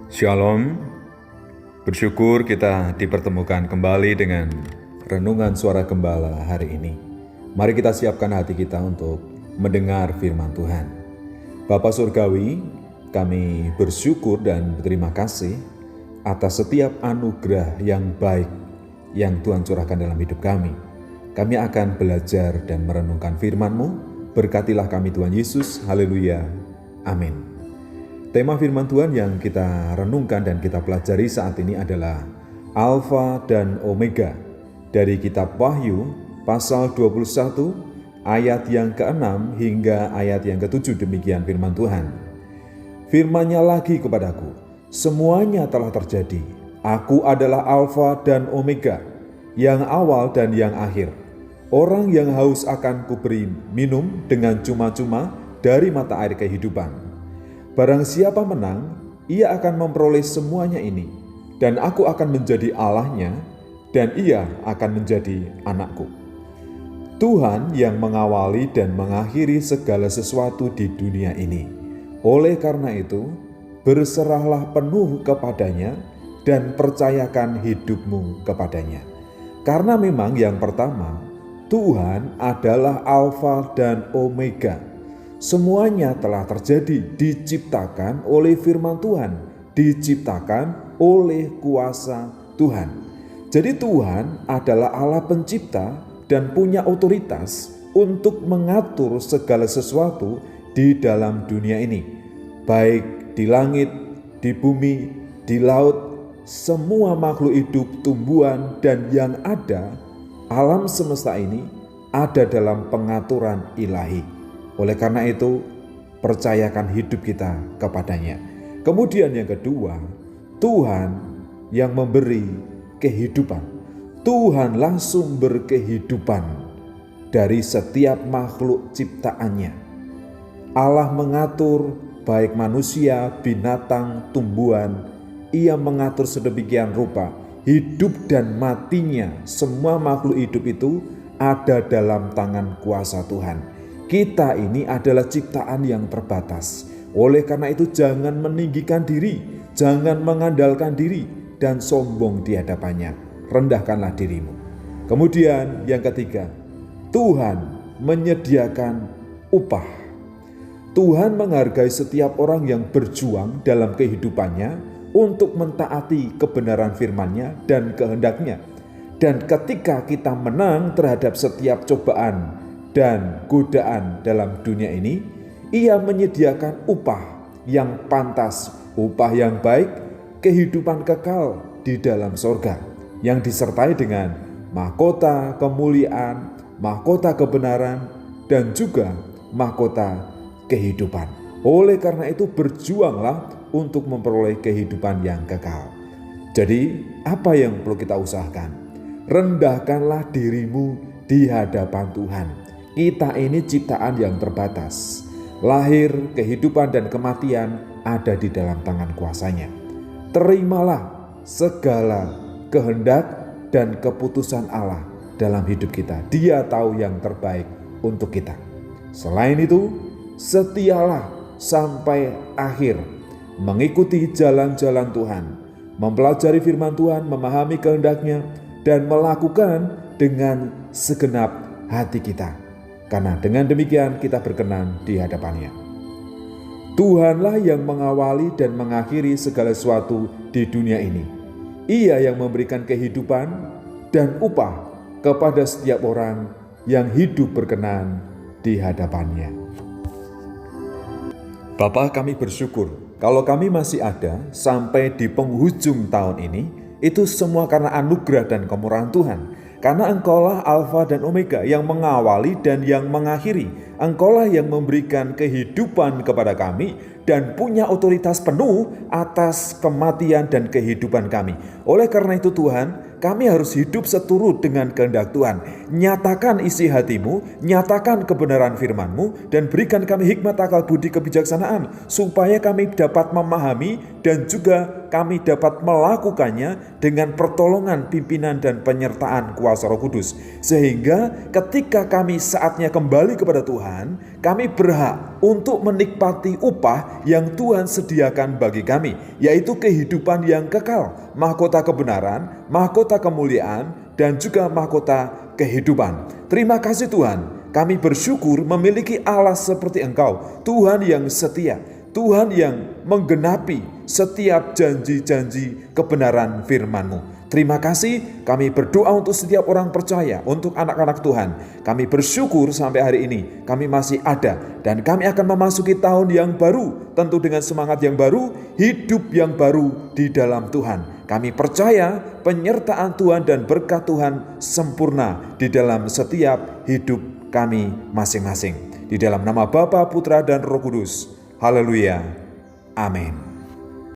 Shalom, bersyukur kita dipertemukan kembali dengan renungan suara gembala hari ini. Mari kita siapkan hati kita untuk mendengar firman Tuhan. Bapa Surgawi, kami bersyukur dan berterima kasih atas setiap anugerah yang baik yang Tuhan curahkan dalam hidup kami. Kami akan belajar dan merenungkan firman-Mu. Berkatilah kami Tuhan Yesus, haleluya, amin. Tema firman Tuhan yang kita renungkan dan kita pelajari saat ini adalah Alfa dan Omega dari kitab Wahyu pasal 21 ayat yang ke-6 hingga ayat yang ke-7. Demikian firman Tuhan. Firman-Nya lagi kepadaku, semuanya telah terjadi. Aku adalah Alfa dan Omega, yang awal dan yang akhir. Orang yang haus akan kuberi minum dengan cuma-cuma dari mata air kehidupan. Barang siapa menang, ia akan memperoleh semuanya ini, dan aku akan menjadi Allahnya, dan ia akan menjadi anakku. Tuhan yang mengawali dan mengakhiri segala sesuatu di dunia ini. Oleh karena itu, berserahlah penuh kepadanya dan percayakan hidupmu kepadanya. Karena memang yang pertama, Tuhan adalah Alfa dan Omega. Semuanya telah terjadi, diciptakan oleh firman Tuhan, diciptakan oleh kuasa Tuhan. Jadi Tuhan adalah Allah pencipta dan punya otoritas untuk mengatur segala sesuatu di dalam dunia ini. Baik di langit, di bumi, di laut, semua makhluk hidup, tumbuhan, dan yang ada, alam semesta ini ada dalam pengaturan ilahi. Oleh karena itu, percayakan hidup kita kepadanya. Kemudian yang kedua, Tuhan yang memberi kehidupan. Tuhanlah sumber kehidupan dari setiap makhluk ciptaannya. Allah mengatur baik manusia, binatang, tumbuhan. Ia mengatur sedemikian rupa. Hidup dan matinya semua makhluk hidup itu ada dalam tangan kuasa Tuhan. Kita ini adalah ciptaan yang terbatas. Oleh karena itu jangan meninggikan diri, jangan mengandalkan diri dan sombong di hadapannya. Rendahkanlah dirimu. Kemudian yang ketiga, Tuhan menyediakan upah. Tuhan menghargai setiap orang yang berjuang dalam kehidupannya untuk mentaati kebenaran firman-Nya dan kehendak-Nya. Dan ketika kita menang terhadap setiap cobaan dan godaan dalam dunia ini, ia menyediakan upah yang pantas, upah yang baik, kehidupan kekal di dalam sorga, yang disertai dengan mahkota kemuliaan, mahkota kebenaran, dan juga mahkota kehidupan. Oleh karena itu berjuanglah untuk memperoleh kehidupan yang kekal. Jadi apa yang perlu kita usahakan? Rendahkanlah dirimu di hadapan Tuhan. Kita ini ciptaan yang terbatas. Lahir, kehidupan, dan kematian ada di dalam tangan kuasanya. Terimalah segala kehendak dan keputusan Allah dalam hidup kita. Dia tahu yang terbaik untuk kita. Selain itu, setialah sampai akhir, mengikuti jalan-jalan Tuhan, mempelajari firman Tuhan, memahami kehendak-Nya, dan melakukan dengan segenap hati kita. Karena dengan demikian kita berkenan di hadapan-Nya. Tuhanlah yang mengawali dan mengakhiri segala sesuatu di dunia ini. Ia yang memberikan kehidupan dan upah kepada setiap orang yang hidup berkenan di hadapan-Nya. Bapa, kami bersyukur kalau kami masih ada sampai di penghujung tahun ini, itu semua karena anugerah dan kemurahan Tuhan. Karena Engkaulah Alfa dan Omega yang mengawali dan yang mengakhiri. Engkaulah yang memberikan kehidupan kepada kami dan punya otoritas penuh atas kematian dan kehidupan kami. Oleh karena itu Tuhan, kami harus hidup seturut dengan kehendak Tuhan. Nyatakan isi hatimu, nyatakan kebenaran firman-Mu, dan berikan kami hikmat, akal, budi, kebijaksanaan, supaya kami dapat memahami dan juga kami dapat melakukannya dengan pertolongan pimpinan dan penyertaan kuasa Roh Kudus. Sehingga ketika kami saatnya kembali kepada Tuhan, Tuhan, kami berhak untuk menikmati upah yang Tuhan sediakan bagi kami, yaitu kehidupan yang kekal, mahkota kebenaran, mahkota kemuliaan, dan juga mahkota kehidupan. Terima kasih Tuhan, kami bersyukur memiliki Allah seperti Engkau, Tuhan yang setia, Tuhan yang menggenapi setiap janji-janji kebenaran firman-Mu. Terima kasih, kami berdoa untuk setiap orang percaya, untuk anak-anak Tuhan. Kami bersyukur sampai hari ini kami masih ada dan kami akan memasuki tahun yang baru, tentu dengan semangat yang baru, hidup yang baru di dalam Tuhan. Kami percaya penyertaan Tuhan dan berkat Tuhan sempurna di dalam setiap hidup kami masing-masing. Di dalam nama Bapa, Putra, dan Roh Kudus. Haleluya. Amin.